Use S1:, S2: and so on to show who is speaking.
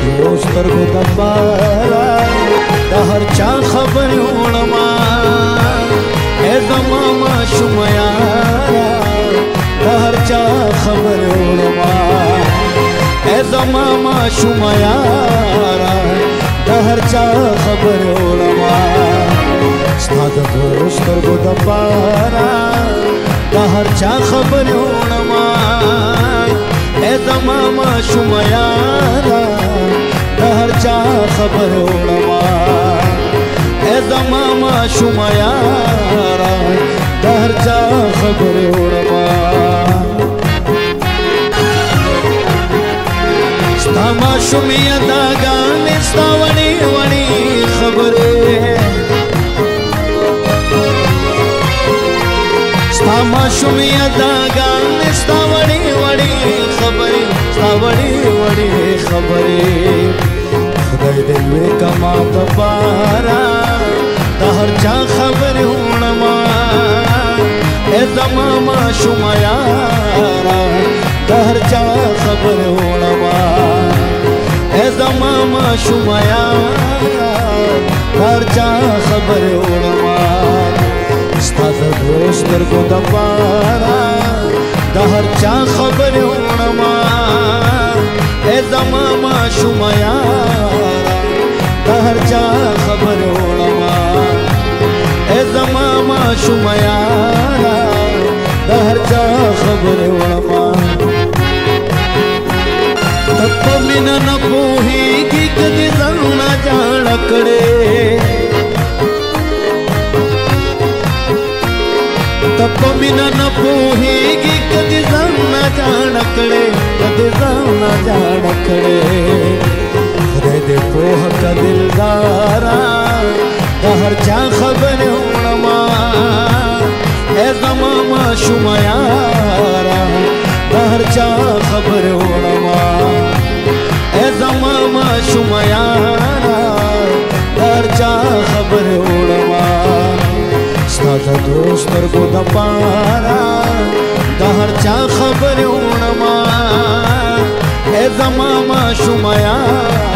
S1: دوستر کو دبارا دا هر چا خبر وړما اے زما معشوم یارا دا هر چا خبر وړما اے زما معشوم یارا دا هر چا خبر وړما ستا د دوستر کو دبارا دا هر چا خبر وړما اے زما معشوم یارا دا هر چا خبر وړما اے زما معشوم یارا دا هر چا خبر وړما ستا معشوم یادګانې ستا وړې وړې خبرې ستا معشوم یادګانې ستا وړې وړې خبرې ستا وړې وړې خبرې خدای دې لوی کما دبارا دا هر چا خبر وړما اے زما معشوم یارا دا هر چا خبر وړما اے زما معشوم یارا دا هر چا خبر وړما ستا د دوستر کو دبارا دا هر چا خبر وړما اے زما معشوم یارا دا هر چا خبر وړما اے زما معشوم یارا دا هر چا خبر وړما تپ مینا نه پوهیږي کدي ځان نه جاړ کړې تپ مینا نه پوهیږي کدي ځان نه جاړ کړې کدي ځان نه جاړ کړې خدای دې پوه کا دلدارا دا هر چا خبر وړما اے زما معشوم یارا دا هر چا خبر وړما اے زما معشوم یارا دا هر چا خبر وړما ستا د دوستر کو دبارا دا هر چا خبر وړما اے زما معشوم یارا